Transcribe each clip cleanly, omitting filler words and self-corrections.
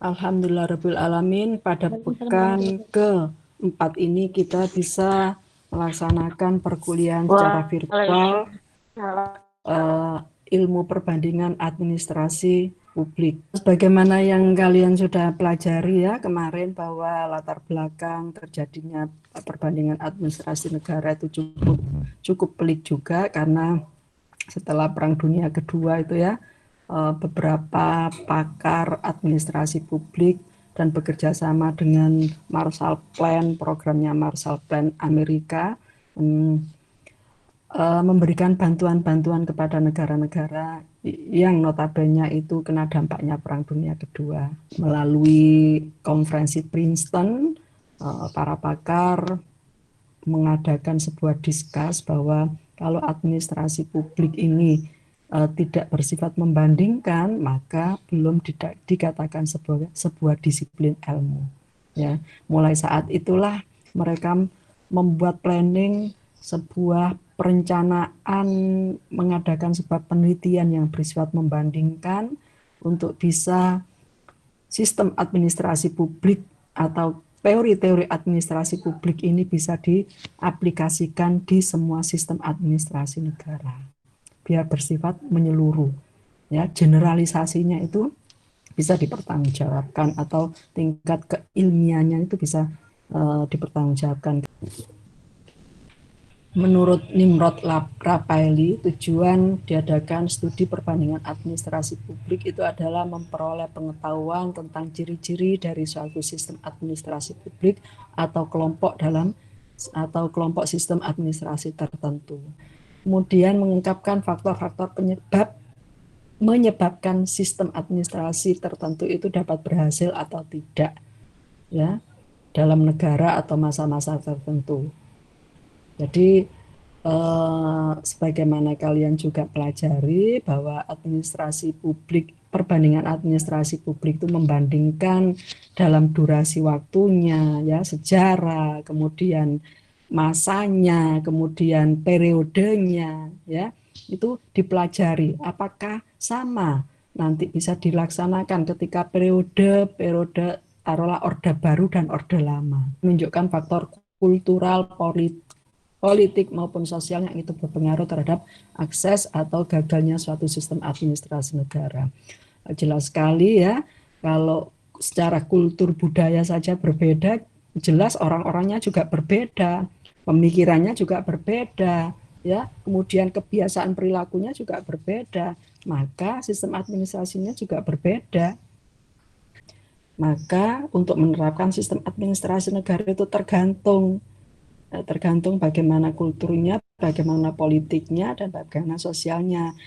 Alhamdulillahirabbil alamin, pada pekan keempat ini kita bisa melaksanakan perkuliahan secara virtual eh, ilmu perbandingan administrasi publik. Sebagaimana yang kalian sudah pelajari ya kemarin, bahwa latar belakang terjadinya perbandingan administrasi negara itu cukup pelik juga, karena setelah Perang Dunia Kedua itu ya, beberapa pakar administrasi publik dan bekerja sama dengan Marshall Plan, programnya Marshall Plan Amerika, memberikan bantuan-bantuan kepada negara-negara yang notabene itu kena dampaknya Perang Dunia Kedua. Melalui konferensi Princeton, para pakar mengadakan sebuah diskus bahwa kalau administrasi publik ini tidak bersifat membandingkan, maka belum dikatakan sebuah disiplin ilmu. Ya, mulai saat itulah mereka membuat planning sebuah perencanaan mengadakan sebuah penelitian yang bersifat membandingkan untuk bisa sistem administrasi publik atau teori-teori administrasi publik ini bisa diaplikasikan di semua sistem administrasi negara, biar bersifat menyeluruh. Ya, generalisasinya itu bisa dipertanggungjawabkan atau tingkat keilmiannya itu bisa dipertanggungjawabkan. Menurut Nimrod Rapaeli, tujuan diadakan studi perbandingan administrasi publik itu adalah memperoleh pengetahuan tentang ciri-ciri dari suatu sistem administrasi publik atau kelompok sistem administrasi tertentu. Kemudian mengungkapkan faktor-faktor menyebabkan sistem administrasi tertentu itu dapat berhasil atau tidak, ya, dalam negara atau masa-masa tertentu. Jadi sebagaimana kalian juga pelajari bahwa administrasi publik, perbandingan administrasi publik itu membandingkan dalam durasi waktunya, ya, sejarah, kemudian masanya, kemudian periodenya, ya, itu dipelajari apakah sama nanti bisa dilaksanakan ketika periode taruhlah Orde Baru dan Orde Lama. Menunjukkan faktor kultural, politik maupun sosial yang itu berpengaruh terhadap akses atau gagalnya suatu sistem administrasi negara. Jelas sekali ya, kalau secara kultur budaya saja berbeda, jelas orang-orangnya juga berbeda, pemikirannya juga berbeda, ya, kemudian kebiasaan perilakunya juga berbeda, maka sistem administrasinya juga berbeda. Maka untuk menerapkan sistem administrasi negara itu tergantung bagaimana kulturnya, bagaimana politiknya, dan bagaimana sosialnya.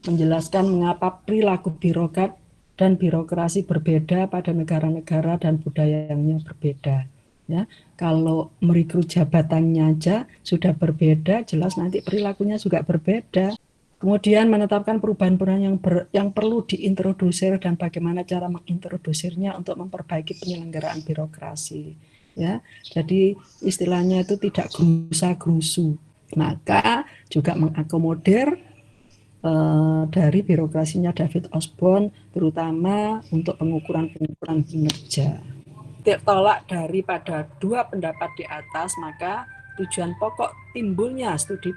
Menjelaskan mengapa perilaku birokrat dan birokrasi berbeda pada negara-negara dan budayanya berbeda. Ya, kalau merekrut jabatannya aja sudah berbeda, jelas nanti perilakunya juga berbeda. Kemudian menetapkan perubahan-perubahan yang perlu diintrodusir dan bagaimana cara mengintrodusirnya untuk memperbaiki penyelenggaraan birokrasi. Ya, jadi istilahnya itu tidak gerusa-gerusu, maka juga mengakomodir dari birokrasinya David Osborne, terutama untuk pengukuran kinerja. Tolak daripada dua pendapat di atas, maka tujuan pokok timbulnya studi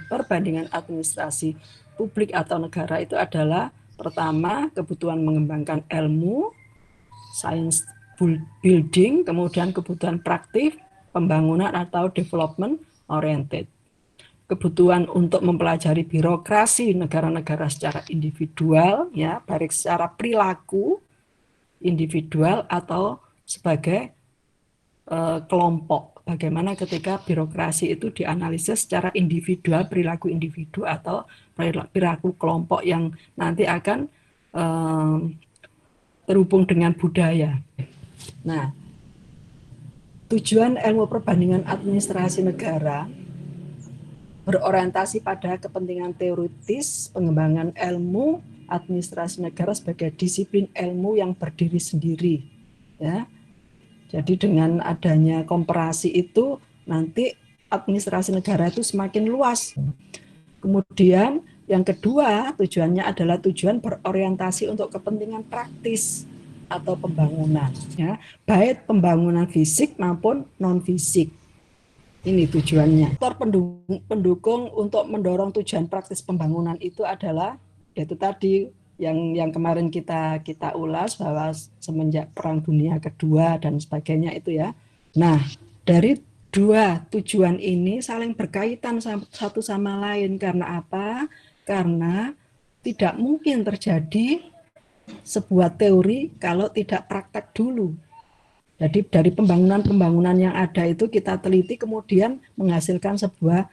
perbandingan administrasi publik atau negara itu adalah pertama, kebutuhan mengembangkan ilmu, science building, kemudian kebutuhan praktik, pembangunan atau development oriented. Kebutuhan untuk mempelajari birokrasi negara-negara secara individual, ya, baik secara perilaku individual atau sebagai kelompok. Bagaimana ketika birokrasi itu dianalisis secara individual, perilaku individu atau perilaku kelompok yang nanti akan terhubung dengan budaya. Nah, tujuan ilmu perbandingan administrasi negara berorientasi pada kepentingan teoritis, pengembangan ilmu administrasi negara sebagai disiplin ilmu yang berdiri sendiri. Ya, jadi dengan adanya komparasi itu nanti administrasi negara itu semakin luas. Kemudian yang kedua tujuannya adalah tujuan berorientasi untuk kepentingan praktis. atau pembangunan, ya, baik pembangunan fisik maupun non fisik. Ini tujuannya. Faktor pendukung untuk mendorong tujuan praktis pembangunan itu adalah yaitu tadi yang kemarin kita ulas bahwa semenjak Perang Dunia Kedua dan sebagainya itu ya. Nah, dari dua tujuan ini saling berkaitan satu sama lain. Karena apa? Karena tidak mungkin terjadi sebuah teori kalau tidak praktek dulu. Jadi dari pembangunan-pembangunan yang ada itu kita teliti kemudian menghasilkan sebuah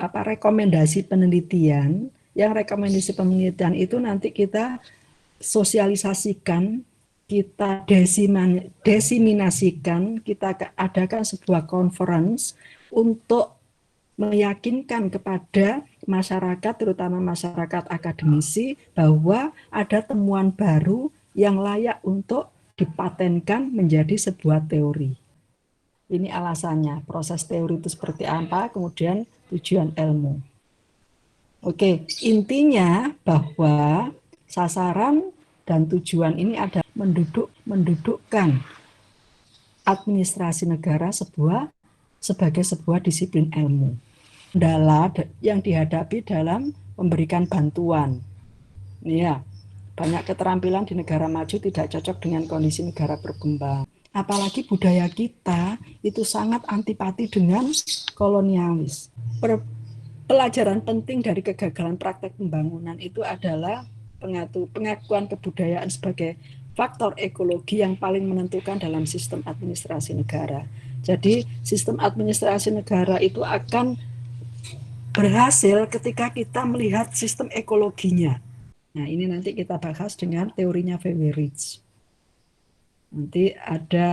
rekomendasi penelitian. Yang rekomendasi penelitian itu nanti kita sosialisasikan, kita desiminasikan, kita adakan sebuah conference untuk meyakinkan kepada masyarakat, terutama masyarakat akademisi, bahwa ada temuan baru yang layak untuk dipatenkan menjadi sebuah teori. Ini alasannya, proses teori itu seperti apa, kemudian tujuan ilmu. Oke, intinya bahwa sasaran dan tujuan ini ada mendudukkan administrasi negara sebagai sebuah disiplin ilmu. Kendala yang dihadapi dalam memberikan bantuan. Ya, banyak keterampilan di negara maju tidak cocok dengan kondisi negara berkembang. Apalagi budaya kita itu sangat antipati dengan kolonialis. Pelajaran penting dari kegagalan praktek pembangunan itu adalah pengakuan kebudayaan sebagai faktor ekologi yang paling menentukan dalam sistem administrasi negara. Jadi sistem administrasi negara itu akan berhasil ketika kita melihat sistem ekologinya. Nah, ini nanti kita bahas dengan teorinya V.W. Ridge. Nanti ada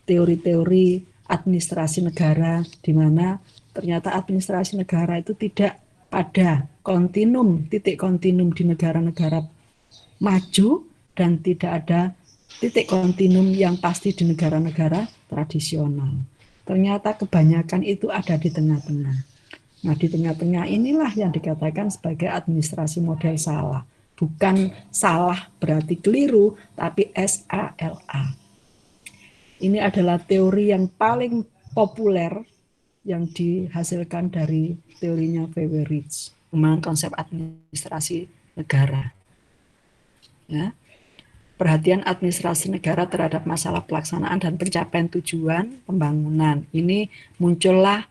teori-teori administrasi negara di mana ternyata administrasi negara itu tidak pada titik kontinum di negara-negara maju dan tidak ada titik kontinum yang pasti di negara-negara tradisional. Ternyata kebanyakan itu ada di tengah-tengah. Nah, di tengah-tengah inilah yang dikatakan sebagai administrasi model salah. Bukan salah berarti keliru, tapi SALA. Ini adalah teori yang paling populer yang dihasilkan dari teorinya V.W. Ridge, mengenai konsep administrasi negara. Ya. Perhatian administrasi negara terhadap masalah pelaksanaan dan pencapaian tujuan pembangunan. Ini muncullah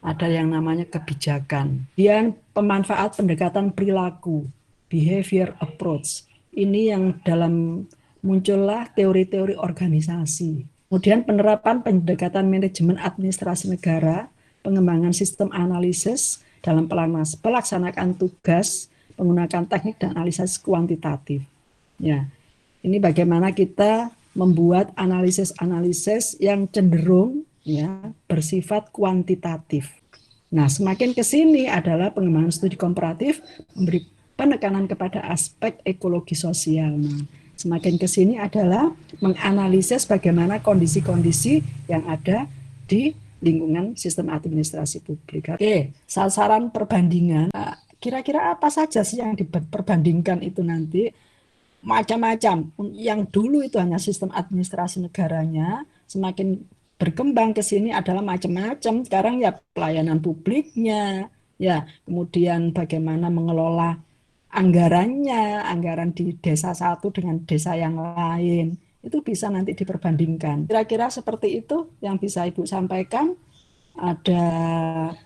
ada yang namanya kebijakan. Kemudian pemanfaat pendekatan perilaku, behavior approach. Ini yang dalam muncullah teori-teori organisasi. Kemudian penerapan pendekatan manajemen administrasi negara, pengembangan sistem analisis dalam pelaksanaan tugas, menggunakan teknik dan analisis kuantitatif. Ya, ini bagaimana kita membuat analisis-analisis yang cenderung ya bersifat kuantitatif. Nah, semakin ke sini adalah pengembangan studi komparatif memberi penekanan kepada aspek ekologi sosial. Nah, semakin ke sini adalah menganalisis bagaimana kondisi-kondisi yang ada di lingkungan sistem administrasi publik. Oke, sasaran perbandingan. Kira-kira apa saja sih yang diperbandingkan itu nanti? Macam-macam. Yang dulu itu hanya sistem administrasi negaranya, semakin berkembang ke sini adalah macam-macam. Sekarang ya pelayanan publiknya, ya kemudian bagaimana mengelola anggarannya, anggaran di desa satu dengan desa yang lain. Itu bisa nanti diperbandingkan. Kira-kira seperti itu yang bisa Ibu sampaikan. Ada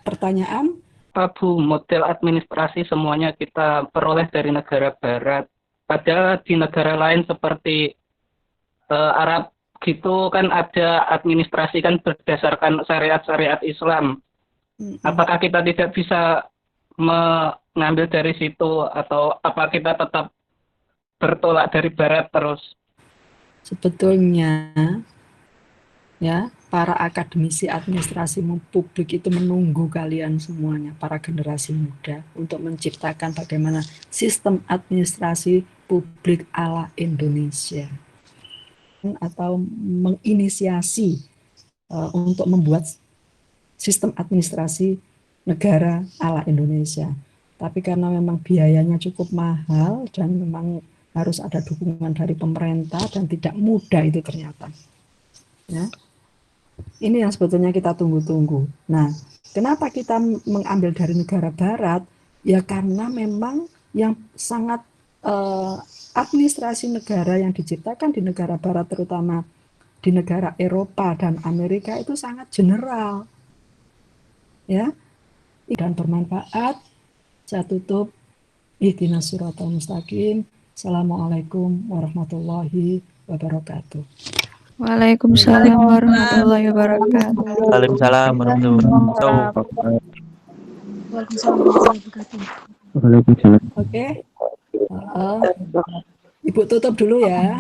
pertanyaan? Pak Bu, model administrasi semuanya kita peroleh dari negara barat. Padahal di negara lain seperti Arab gitu kan ada administrasi kan berdasarkan syariat-syariat Islam. Apakah kita tidak bisa mengambil dari situ atau apa kita tetap bertolak dari barat terus? Sebetulnya ya para akademisi administrasi publik itu menunggu kalian semuanya, para generasi muda, untuk menciptakan bagaimana sistem administrasi publik ala Indonesia atau menginisiasi untuk membuat sistem administrasi negara ala Indonesia. tapi karena memang biayanya cukup mahal dan memang harus ada dukungan dari pemerintah dan tidak mudah itu ternyata. Ya. Ini yang sebetulnya kita tunggu-tunggu. Nah, kenapa kita mengambil dari negara barat? Ya karena memang yang sangat administrasi negara yang diciptakan di negara barat, terutama di negara Eropa dan Amerika, itu sangat general. Ya, dan bermanfaat. Saya tutup. Ihdinas siratal mustaqim. Assalamualaikum warahmatullahi wabarakatuh. Waalaikumsalam warahmatullahi wabarakatuh. Waalaikumsalam warahmatullahi wabarakatuh. Waalaikumsalam warahmatullahi wabarakatuh. Waalaikumsalam. Oke. Ibu tutup dulu ya.